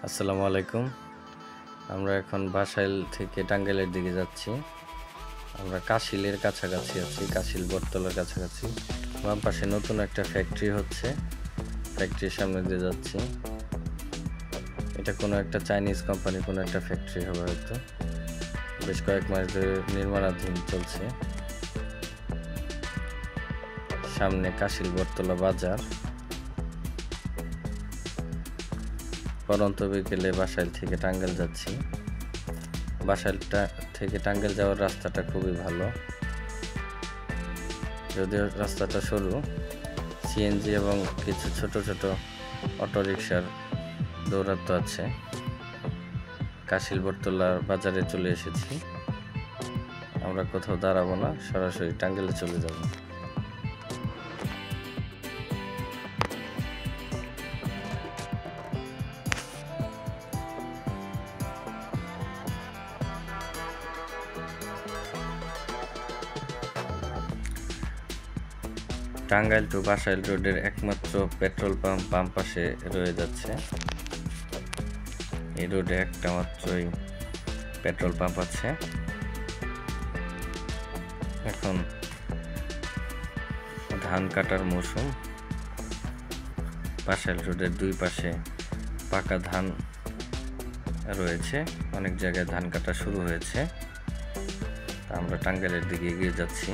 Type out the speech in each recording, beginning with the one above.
আসসালামু আলাইকুম। আমরা এখন বাসাইল থেকে টাঙ্গাইলের দিকে যাচ্ছি। আমরা কাশিলের কাছাকাছি আছি, কাশিল বটতলার কাছাকাছি। বাম পাশে নতুন একটা ফ্যাক্টরি হচ্ছে, ফ্যাক্টরির সামনে দিয়ে যাচ্ছি। এটা কোনো একটা চাইনিজ কোম্পানি, কোনো একটা ফ্যাক্টরি হবে হয়তো। বেশ কয়েক মাস ধরে নির্মাণাধীন চলছে। সামনে কাশিল বটতলা বাজার। পরন্ত বিকেলে বাসাইল থেকে টাঙ্গাইল যাচ্ছি। বাসাইলটা থেকে টাঙ্গাইল যাওয়ার রাস্তাটা খুবই ভালো, যদিও রাস্তাটা সরু। সিএনজি এবং কিছু ছোট ছোট অটোরিকশার দৌরাত্ম্য আছে। কাশিল বটতলা বাজারে চলে এসেছি। আমরা কোথাও দাঁড়াবো না, সরাসরি টাঙ্গাইলে চলে যাব। টাঙ্গাইল টু বাসাইল রোডের একমাত্র পেট্রোল পাম্প বাম পাশে রয়ে যাচ্ছে। এই রোডে একটা মাত্রই পেট্রোল পাম্প আছে। এখন ধান কাটার মৌসুম। বাসাইল রোডের দুই পাশে পাকা ধান রয়েছে, অনেক জায়গায় ধান কাটা শুরু হয়েছে। আমরা টাঙ্গাইলের দিকে এগিয়ে যাচ্ছি।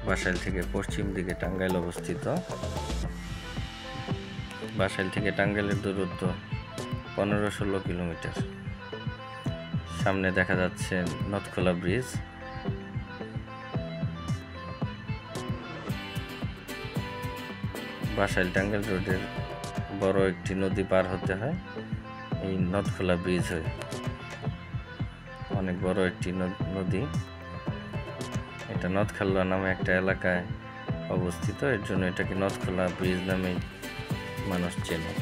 বাসাইল থেকে পশ্চিম দিকে টাঙ্গাইল অবস্থিত। বাসাইল থেকে টাঙ্গাইলের দূরত্ব 15-16 কিলোমিটার। সামনে দেখা যাচ্ছে নথখোলা ব্রিজ। বাসাইল টাঙ্গাইল রোডের বড় একটি নদী পার হতে হয় এই নথখোলা ব্রিজ হয়ে। অনেক বড় একটি নদী। এটা নথখোলা নামে একটা এলাকায় অবস্থিত, এর জন্য এটাকে নথখোলা ব্রিজ নামে মানুষ চেনে।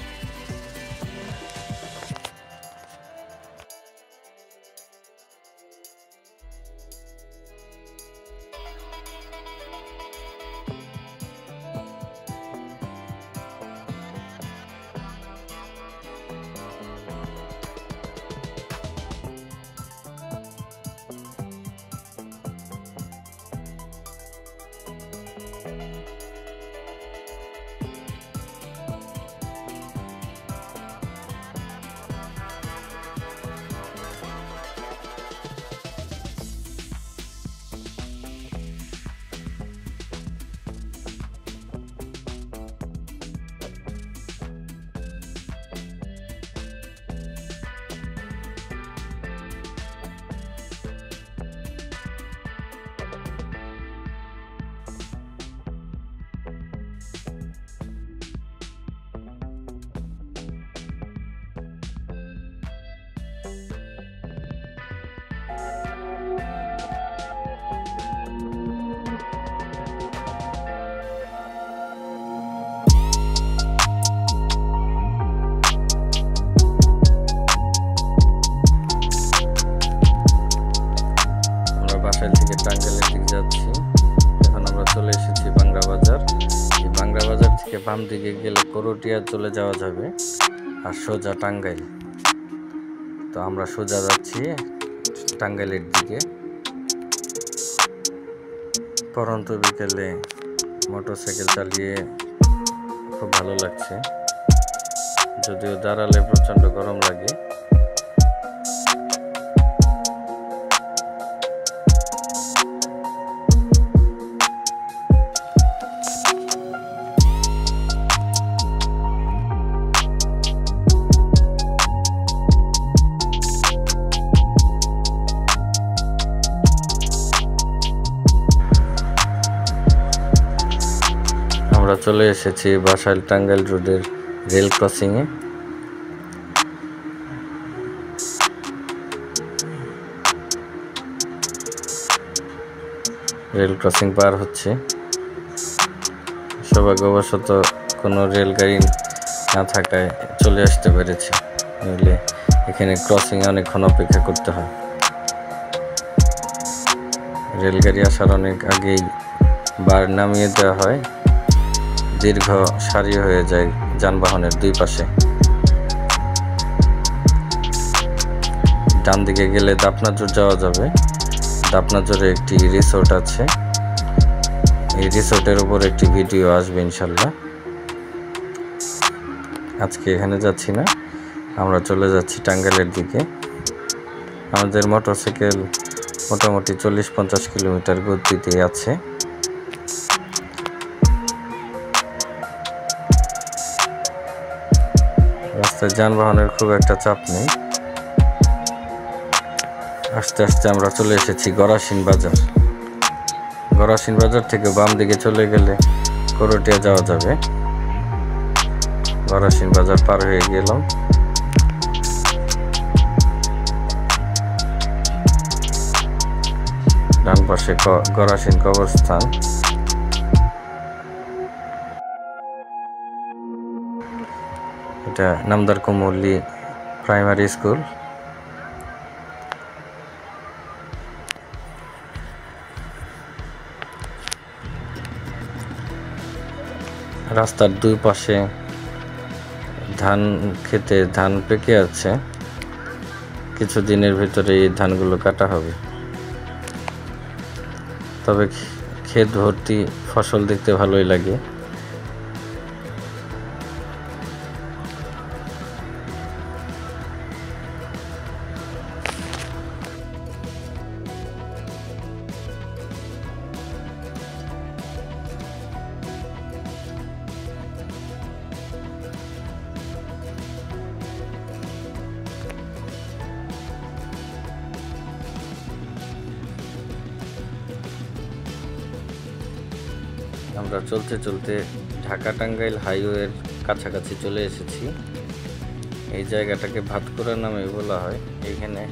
বাসাইল থেকে টাঙ্গাইলের দিকে যাচ্ছি। এখন আমরা চলে এসেছি বাংলা বাজার। এই বাংলা বাজার থেকে বাম দিকে গেলে করটিয়া চলে যাওয়া যাবে, আর সোজা টাঙ্গাইল। তো আমরা সোজা যাচ্ছি টাঙ্গাইলের দিকে। পরন্ত বিকেলে মোটরসাইকেল চালিয়ে খুব ভালো লাগছে, যদিও দাঁড়ালে প্রচণ্ড গরম লাগে। আমরা চলে এসেছি বাসাইল টাঙ্গাইল রোডের রেল ক্রসিংয়ে। রেল ক্রসিং পার হচ্ছে। সৌভাগ্যবশত কোনো রেলগাড়ি না থাকায় চলে আসতে পেরেছে, নইলে এখানে ক্রসিংয়ে অনেকক্ষণ অপেক্ষা করতে হয়। রেলগাড়ি আসার অনেক আগেই বার নামিয়ে দেওয়া হয়, দীর্ঘ সারি হয়ে যায় যানবাহনের দুই পাশে। ডান দিকে গেলে দাপনাজোর যাওয়া যাবে। দাপনাজোরে একটি রিসোর্ট আছে, এই রিসোর্টের উপর একটি ভিডিও আসবে ইনশাল্লাহ। আজকে এখানে যাচ্ছি না, আমরা চলে যাচ্ছি টাঙ্গাইলের দিকে। আমাদের মোটরসাইকেল মোটামুটি 40-50 কিলোমিটার গতিতে আছে। রাস্তায় যানবাহনের খুব একটা চাপ নেই। আস্তে আস্তে আমরা চলে এসেছি গরাসিন বাজার। গরাসিন বাজার থেকে বাম দিকে চলে গেলে করটিয়া যাওয়া যাবে। গরাসিন বাজার পার হয়ে গেলাম। ডান পাশে গরাসিন কবরস্থান। এটা নামদার কুমল্লি প্রাইমারি স্কুল। রাস্তার দুই পাশে ধান খেতে ধান পেকে আছে, কিছুদিনের ভিতরে এই ধানগুলো কাটা হবে। তবে ক্ষেত ভর্তি ফসল দেখতে ভালোই লাগে। আমরা চলতে চলতে ঢাকা টাঙ্গাইল হাইওয়ের কাছাকাছি চলে এসেছি। এই জায়গাটাকে ভাতকুড়া নামে বলা হয়। এখানে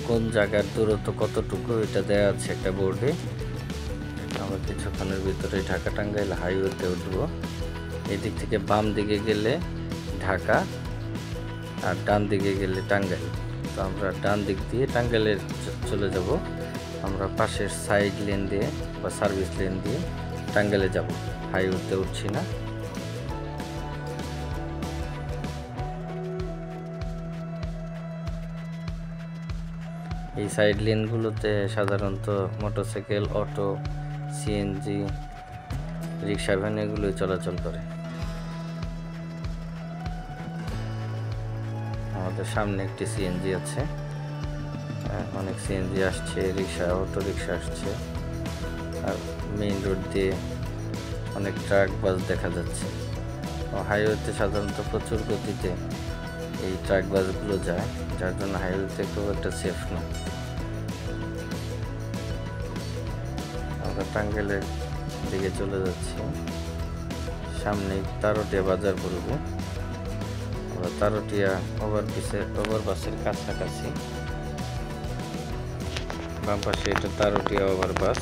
কোন জায়গার দূরত্ব কতটুকু এটা দেওয়া আছে একটা বোর্ডে। আমরা কিছুক্ষণের ভিতরে ঢাকা টাঙ্গাইল হাইওয়েতে উঠব। এদিক থেকে বাম দিকে গেলে ঢাকা আর ডান দিকে গেলে টাঙ্গাইল। তো আমরা ডান দিক দিয়ে টাঙ্গাইলে চলে যাব। আমরা পাশের সাইড লেন দিয়ে বা সার্ভিস লেন দিয়ে টাঙ্গাইলে যাব, হাইওয়েতে উঠছি না। এই সাইড লেনগুলোতে সাধারণত মোটরসাইকেল, অটো, সিএনজি, রিক্সা, ভ্যান এগুলোই চলাচল করে। আমাদের সামনে একটি সিএনজি আছে, অনেক সিএনজি আসছে, রিক্সা, অটো রিক্সা আসছে। আর মেইন রোড দিয়ে অনেক ট্রাক, বাস দেখা যাচ্ছে। হাইওয়েতে সাধারণত প্রচুর গতিতে এই ট্রাক, বাসগুলো যায়, যার জন্য হাইওয়েতে খুব একটা সেফ না। আমরা টাঙ্গাইলের দিকে চলে যাচ্ছি। সামনে তারটিয়া বাজার পড়বে। আমরা তারটিয়া ওভারপাসের কাছাকাছি। বাম পাশে এটা তারটিয়া ওভারপাস।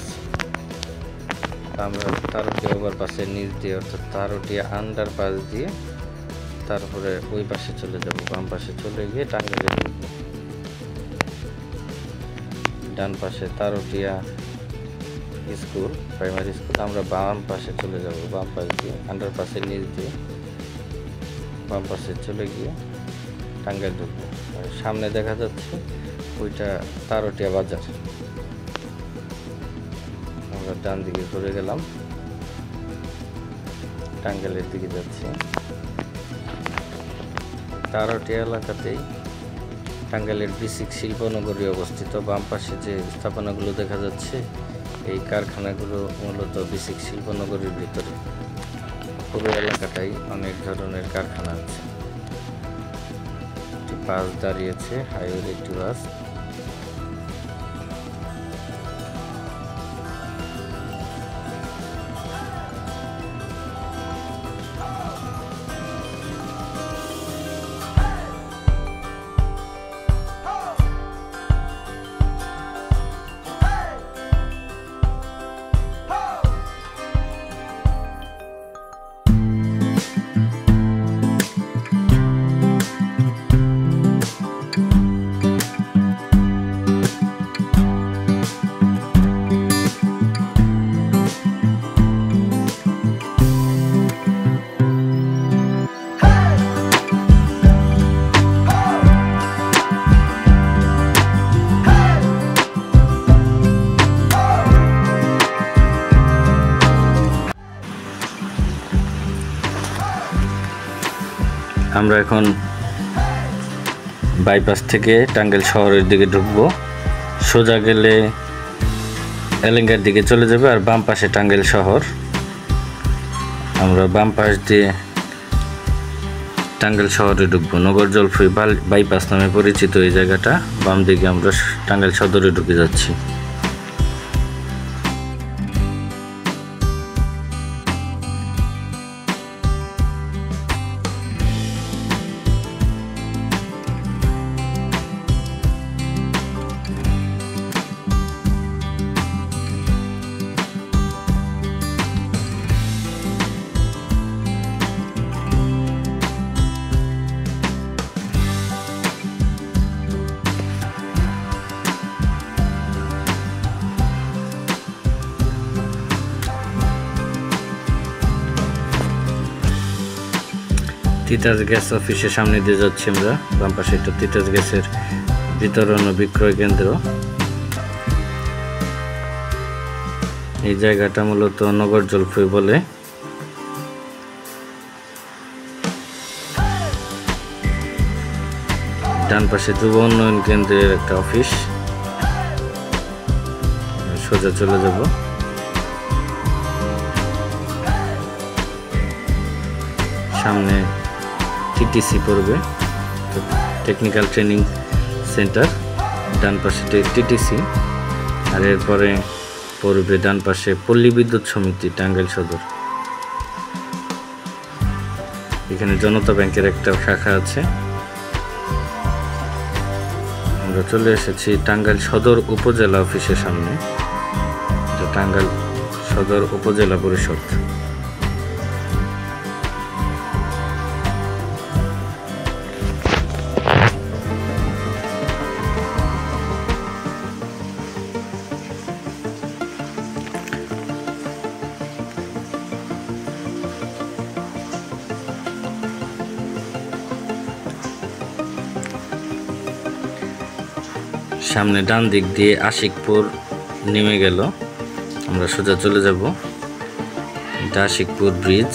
আমরা তারটিয়া ওভারপাসের নিচ দিয়ে অর্থাৎ তারটিয়া আন্ডারপাস দিয়ে তারপরে ওই পাশে চলে যাব। বাম পাশে চলে গিয়ে টাঙ্গাইলে ঢুকবো। ডান পাশে তারটিয়া স্কুল, প্রাইমারি স্কুল। আমরা বাম পাশে চলে যাব, বাম পাশ দিয়ে আন্ডারপাসের নিচ দিয়ে বাম পাশে চলে গিয়ে টাঙ্গাইল ঢুকবো। আর সামনে দেখা যাচ্ছে ওইটা তারটিয়া বাজার। আমরা ডান দিকে ঘুরে গেলাম, টাঙ্গাইলের দিকে যাচ্ছি। তারটিয়া এলাকাতেই টাঙ্গাইলের বিসিক শিল্পনগরী অবস্থিত। বাম পাশে যে স্থাপনাগুলো দেখা যাচ্ছে, এই কারখানাগুলো মূলত বিসিক শিল্পনগরীর ভিতরে। পুরো এলাকাটাই অনেক ধরনের কারখানা আছে। একটি বাস দাঁড়িয়েছে, হাইওয়ের একটি বাস। আমরা এখন বাইপাস থেকে টাঙ্গাইল শহরের দিকে ঢুকবো। সোজা গেলে এলেঙ্গার দিকে চলে যাবে, আর বাম পাশে টাঙ্গাইল শহর। আমরা বাম পাশ দিয়ে টাঙ্গাইল শহরে ঢুকবো। নগর জলফুই বাইপাস নামে পরিচিত এই জায়গাটা। বাম দিকে আমরা টাঙ্গাইল সদরে ঢুকে যাচ্ছি। তিতাস গ্যাস অফিসের সামনে দিয়ে যাচ্ছি আমরা। বাম পাশে একটা তিতাস গ্যাসের বিতরণ ও বিক্রয় কেন্দ্র। এই জায়গাটা মূলত নগর জলফুই বলে। ডান পাশে যুব উন্নয়ন কেন্দ্রের একটা অফিস। সোজা চলে যাব। সামনে টিটিসি পড়বে, টেকনিক্যাল ট্রেনিং সেন্টার। ডান পাশে টিটিসি, আর এরপরে পড়বে ডান পাশে পল্লী বিদ্যুৎ সমিতি টাঙ্গাইল সদর। এখানে জনতা ব্যাংকের একটা শাখা আছে। আমরা চলে এসেছি টাঙ্গাইল সদর উপজেলা অফিসের সামনে। টাঙ্গাইল সদর উপজেলা পরিষদ। সামনে ডান দিক দিয়ে আশিকপুর নেমে গেল। আমরা সোজা চলে যাব। এটা আশিকপুর ব্রিজ।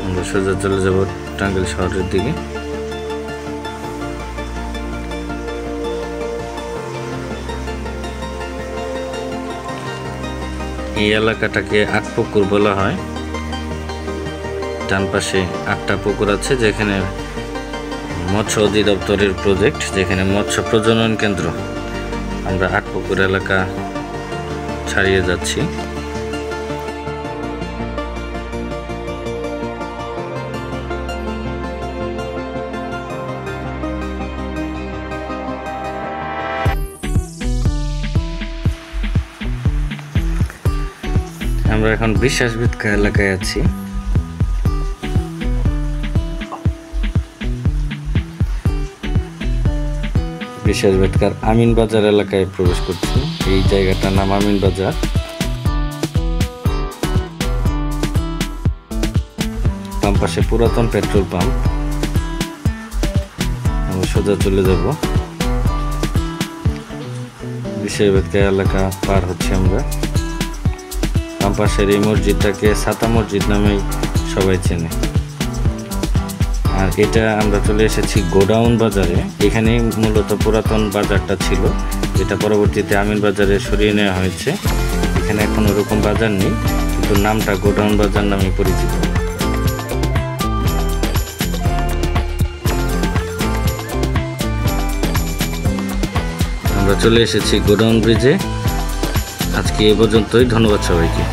আমরা সোজা চলে যাব টাঙ্গাইল শহরের দিকে। এই এলাকাটাকে আটপুকুর বলা হয়। ডান পাশে 8টা পুকুর আছে, যেখানে মৎস্য অধিদপ্তরের প্রজেক্ট, যেখানে মৎস্য প্রজনন কেন্দ্র। আমরা আটপুকুর এলাকা ছাড়িয়ে যাচ্ছি। আমরা এখন বিশ্বাস ভিক্ষা এলাকায় আছি। বিশ্বাস ভেটকার আমিন বাজার এলাকায় প্রবেশ করছি। এই জায়গাটার নাম আমিন বাজার। বাম পাশে পুরাতন পেট্রোল পাম্প। আমরা সোজা চলে যাব। বিশ্বাস ভেটকার এলাকা পার হচ্ছে আমরা। বাম পাশের এই মসজিদটাকে ছাতা মসজিদ নামেই সবাই চেনে। আর এটা আমরা চলে এসেছি গোডাউন বাজারে। এখানে মূলত পুরাতন বাজারটা ছিল, এটা পরবর্তীতে আমিন বাজারে সরিয়ে নেওয়া হয়েছে। এখানে এখন ওরকম বাজার নেই, কিন্তু নামটা গোডাউন বাজার নামে পরিচিত। আমরা চলে এসেছি গোডাউন ব্রিজে। আজকে এ পর্যন্তই। ধন্যবাদ সবাইকে।